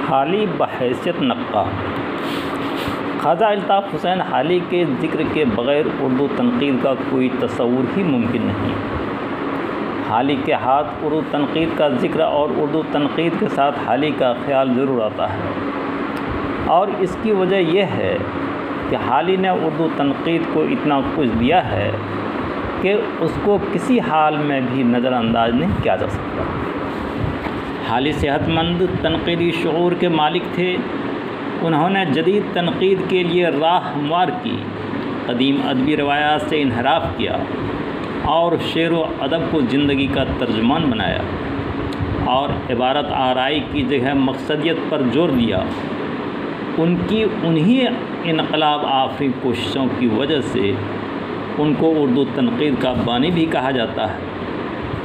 حالی بحیثیت نقاد۔ خواجہ الطاف حسین حالی کے ذکر کے بغیر اردو تنقید کا کوئی تصور ہی ممکن نہیں۔ حالی کے ہاتھ اردو تنقید کا ذکر اور اردو تنقید کے ساتھ حالی کا خیال ضرور آتا ہے، اور اس کی وجہ یہ ہے کہ حالی نے اردو تنقید کو اتنا کچھ دیا ہے کہ اس کو کسی حال میں بھی نظر انداز نہیں کیا جا سکتا۔ حالی صحت مند تنقیدی شعور کے مالک تھے۔ انہوں نے جدید تنقید کے لیے راہ ہموار کی، قدیم ادبی روایات سے انحراف کیا اور شعر و ادب کو زندگی کا ترجمان بنایا، اور عبارت آرائی کی جگہ مقصدیت پر زور دیا۔ ان کی انہی انقلاب آفرین کوششوں کی وجہ سے ان کو اردو تنقید کا بانی بھی کہا جاتا ہے۔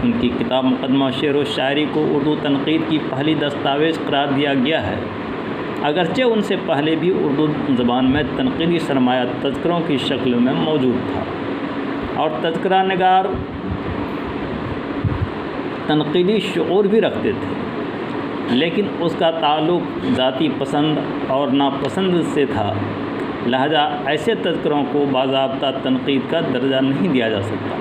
ان کی کتاب مقدمہ شعر و شاعری کو اردو تنقید کی پہلی دستاویز قرار دیا گیا ہے، اگرچہ ان سے پہلے بھی اردو زبان میں تنقیدی سرمایہ تذکروں کی شکل میں موجود تھا، اور تذکرہ نگار تنقیدی شعور بھی رکھتے تھے، لیکن اس کا تعلق ذاتی پسند اور ناپسند سے تھا، لہذا ایسے تذکروں کو باضابطہ تنقید کا درجہ نہیں دیا جا سکتا۔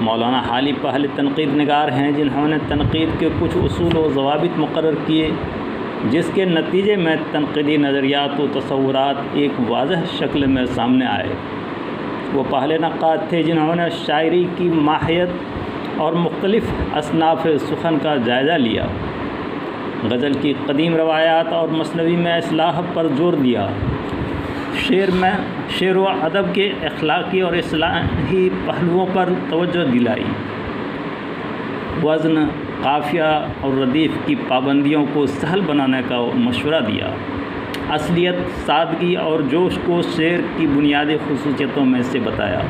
مولانا حالی پہلے تنقید نگار ہیں جنہوں نے تنقید کے کچھ اصول و ضوابط مقرر کیے، جس کے نتیجے میں تنقیدی نظریات و تصورات ایک واضح شکل میں سامنے آئے۔ وہ پہلے نقاد تھے جنہوں نے شاعری کی ماہیت اور مختلف اصناف سخن کا جائزہ لیا، غزل کی قدیم روایات اور مثنوی میں اصلاح پر زور دیا، شعر و ادب کے اخلاقی اور اصلاحی پہلوؤں پر توجہ دلائی، وزن، قافیہ اور ردیف کی پابندیوں کو سہل بنانے کا مشورہ دیا، اصلیت، سادگی اور جوش کو شعر کی بنیادی خصوصیتوں میں سے بتایا،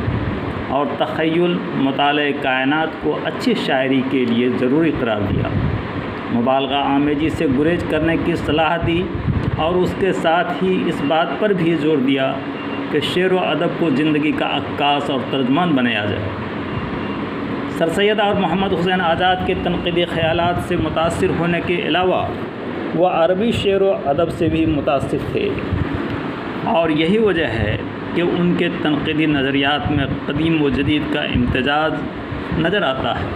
اور تخیل، مطالعہ کائنات کو اچھی شاعری کے لیے ضروری قرار دیا، مبالغہ آمیزی سے گریز کرنے کی صلاح دی، اور اس کے ساتھ ہی اس بات پر بھی زور دیا کہ شعر و ادب کو زندگی کا عکاس اور ترجمان بنایا جائے۔ سر سید اور محمد حسین آزاد کے تنقیدی خیالات سے متاثر ہونے کے علاوہ وہ عربی شعر و ادب سے بھی متاثر تھے، اور یہی وجہ ہے کہ ان کے تنقیدی نظریات میں قدیم و جدید کا امتزاج نظر آتا ہے۔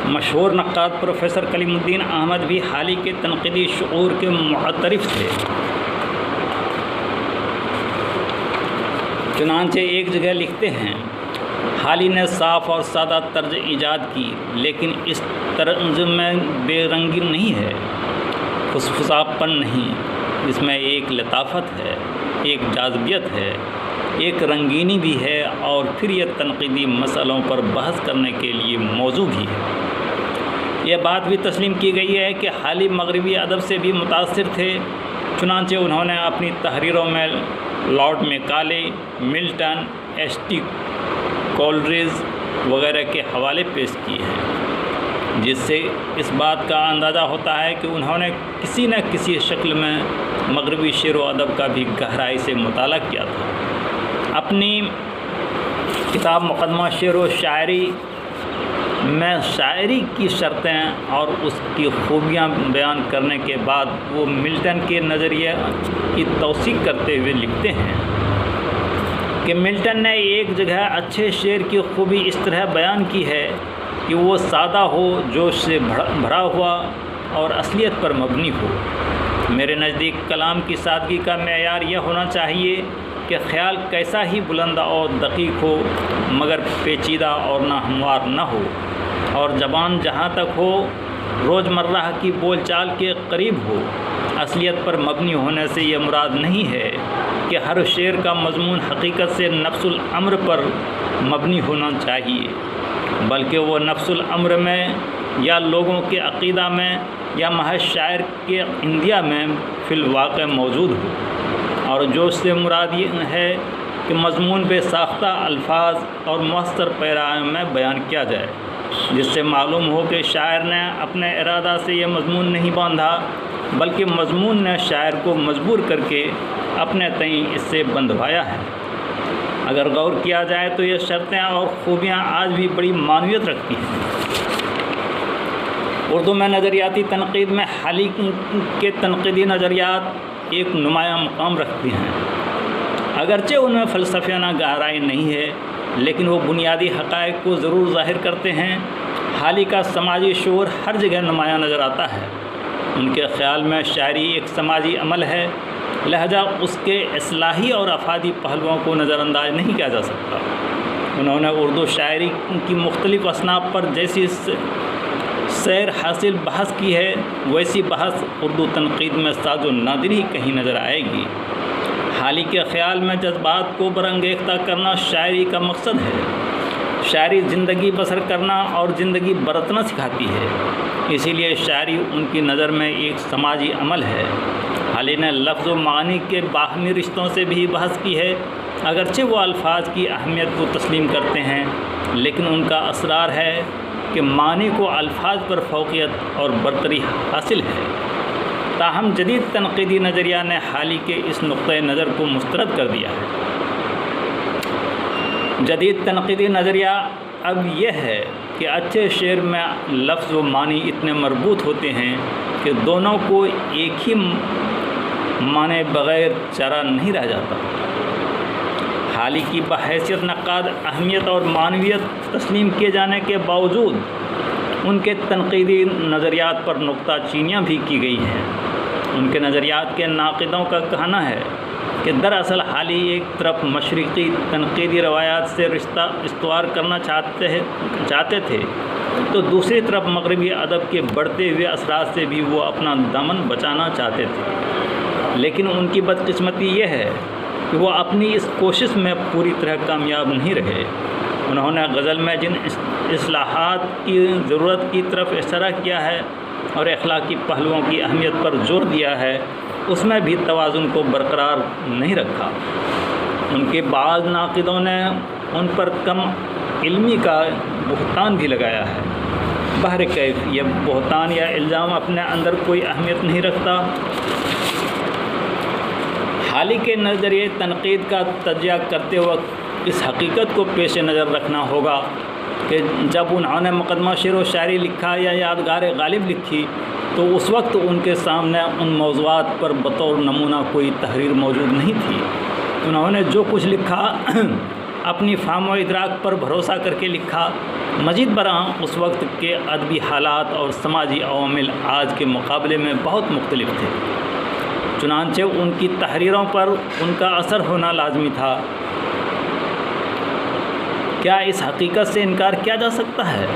مشہور نقاد پروفیسر کلیم الدین احمد بھی حالی کے تنقیدی شعور کے معترف تھے۔ چنانچہ ایک جگہ لکھتے ہیں، حالی نے صاف اور سادہ طرز ایجاد کی، لیکن اس طرز میں بے رنگی نہیں ہے، فسفساپن نہیں، اس میں ایک لطافت ہے، ایک جاذبیت ہے، ایک رنگینی بھی ہے، اور پھر یہ تنقیدی مسئلوں پر بحث کرنے کے لیے موضوع بھی ہے۔ یہ بات بھی تسلیم کی گئی ہے کہ حالی مغربی ادب سے بھی متاثر تھے، چنانچہ انہوں نے اپنی تحریروں میں لارڈ میکالے، ملٹن، ایس ٹی کولریج وغیرہ کے حوالے پیش کیے ہیں، جس سے اس بات کا اندازہ ہوتا ہے کہ انہوں نے کسی نہ کسی شکل میں مغربی شعر و ادب کا بھی گہرائی سے مطالعہ کیا تھا۔ اپنی کتاب مقدمہ شعر و شاعری میں شاعری کی شرطیں اور اس کی خوبیاں بیان کرنے کے بعد وہ ملٹن کے نظریے کی توثیق کرتے ہوئے لکھتے ہیں کہ ملٹن نے ایک جگہ اچھے شعر کی خوبی اس طرح بیان کی ہے کہ وہ سادہ ہو، جوش سے بھرا ہوا اور اصلیت پر مبنی ہو۔ میرے نزدیک کلام کی سادگی کا معیار یہ ہونا چاہیے کہ خیال کیسا ہی بلند اور دقیق ہو مگر پیچیدہ اور ناہموار نہ ہو، اور زبان جہاں تک ہو روزمرہ کی بول چال کے قریب ہو۔ اصلیت پر مبنی ہونے سے یہ مراد نہیں ہے کہ ہر شعر کا مضمون حقیقت سے نفس الامر پر مبنی ہونا چاہیے، بلکہ وہ نفس الامر میں یا لوگوں کے عقیدہ میں یا محض شاعر کے عندیہ میں فی الواقع موجود ہو۔ اور جو اس سے مراد یہ ہے کہ مضمون بے ساختہ الفاظ اور مؤثر پیرائے میں بیان کیا جائے، جس سے معلوم ہو کہ شاعر نے اپنے ارادہ سے یہ مضمون نہیں باندھا، بلکہ مضمون نے شاعر کو مجبور کر کے اپنے تئیں اس سے بندھوایا ہے۔ اگر غور کیا جائے تو یہ شرطیں اور خوبیاں آج بھی بڑی معنویت رکھتی ہیں۔ اردو میں نظریاتی تنقید میں حالی کے تنقیدی نظریات ایک نمایاں مقام رکھتی ہیں، اگرچہ ان میں فلسفیانہ گہرائی نہیں ہے، لیکن وہ بنیادی حقائق کو ضرور ظاہر کرتے ہیں۔ حالی کا سماجی شعور ہر جگہ نمایاں نظر آتا ہے۔ ان کے خیال میں شاعری ایک سماجی عمل ہے، لہذا اس کے اصلاحی اور افادی پہلوؤں کو نظر انداز نہیں کیا جا سکتا۔ انہوں نے اردو شاعری کی مختلف اصناف پر جیسی سیر حاصل بحث کی ہے، ویسی بحث اردو تنقید میں ساز و نادر ہی کہیں نظر آئے گی۔ حالی کے خیال میں جذبات کو برانگیختہ کرنا شاعری کا مقصد ہے۔ شاعری زندگی بسر کرنا اور زندگی برتنا سکھاتی ہے، اسی لیے شاعری ان کی نظر میں ایک سماجی عمل ہے۔ حالی نے لفظ و معنی کے باہمی رشتوں سے بھی بحث کی ہے، اگرچہ وہ الفاظ کی اہمیت کو تسلیم کرتے ہیں، لیکن ان کا اصرار ہے کہ معنی کو الفاظ پر فوقیت اور برتری حاصل ہے۔ تاہم جدید تنقیدی نظریہ نے حالی کے اس نقطۂ نظر کو مسترد کر دیا ہے۔ جدید تنقیدی نظریہ اب یہ ہے کہ اچھے شعر میں لفظ و معنی اتنے مربوط ہوتے ہیں کہ دونوں کو ایک ہی معنی بغیر چارہ نہیں رہ جاتا۔ حالی کی بحیثیت نقاد اہمیت اور معنویت تسلیم کیے جانے کے باوجود ان کے تنقیدی نظریات پر نکتہ چینیاں بھی کی گئی ہیں۔ ان کے نظریات کے ناقدوں کا کہنا ہے کہ دراصل حالی ایک طرف مشرقی تنقیدی روایات سے رشتہ استوار کرنا چاہتے تھے، تو دوسری طرف مغربی ادب کے بڑھتے ہوئے اثرات سے بھی وہ اپنا دامن بچانا چاہتے تھے۔ لیکن ان کی بدقسمتی یہ ہے کہ وہ اپنی اس کوشش میں پوری طرح کامیاب نہیں رہے۔ انہوں نے غزل میں جن اصلاحات کی ضرورت کی طرف اشارہ کیا ہے اور اخلاقی پہلوؤں کی اہمیت پر زور دیا ہے، اس میں بھی توازن کو برقرار نہیں رکھا۔ ان کے بعض ناقدوں نے ان پر کم علمی کا بہتان بھی لگایا ہے۔ بہرکیف یہ بہتان یا الزام اپنے اندر کوئی اہمیت نہیں رکھتا۔ حالی کے نظریے تنقید کا تجزیہ کرتے وقت اس حقیقت کو پیش نظر رکھنا ہوگا کہ جب انہوں نے مقدمہ شعر و شاعری لکھا یا یادگار غالب لکھی تو اس وقت ان کے سامنے ان موضوعات پر بطور نمونہ کوئی تحریر موجود نہیں تھی۔ انہوں نے جو کچھ لکھا اپنی فہم و ادراک پر بھروسہ کر کے لکھا۔ مزید برآں اس وقت کے ادبی حالات اور سماجی عوامل آج کے مقابلے میں بہت مختلف تھے، چنانچہ ان کی تحریروں پر ان کا اثر ہونا لازمی تھا۔ کیا اس حقیقت سے انکار کیا جا سکتا ہے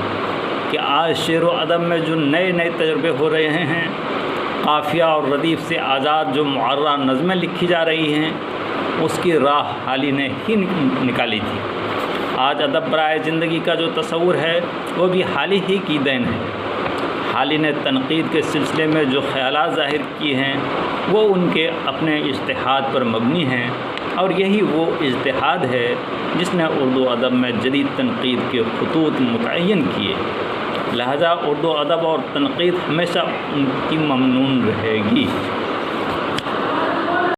کہ آج شعر و ادب میں جو نئے تجربے ہو رہے ہیں، قافیہ اور ردیف سے آزاد جو معرہ نظمیں لکھی جا رہی ہیں، اس کی راہ حالی نے ہی نکالی تھی۔ آج ادب برائے زندگی کا جو تصور ہے وہ بھی حالی ہی کی دین ہے۔ حالی نے تنقید کے سلسلے میں جو خیالات ظاہر کیے ہیں وہ ان کے اپنے اجتہاد پر مبنی ہیں، اور یہی وہ اجتہاد ہے جس نے اردو ادب میں جدید تنقید کے خطوط متعین کیے۔ لہذا اردو ادب اور تنقید ہمیشہ ان کی ممنون رہے گی۔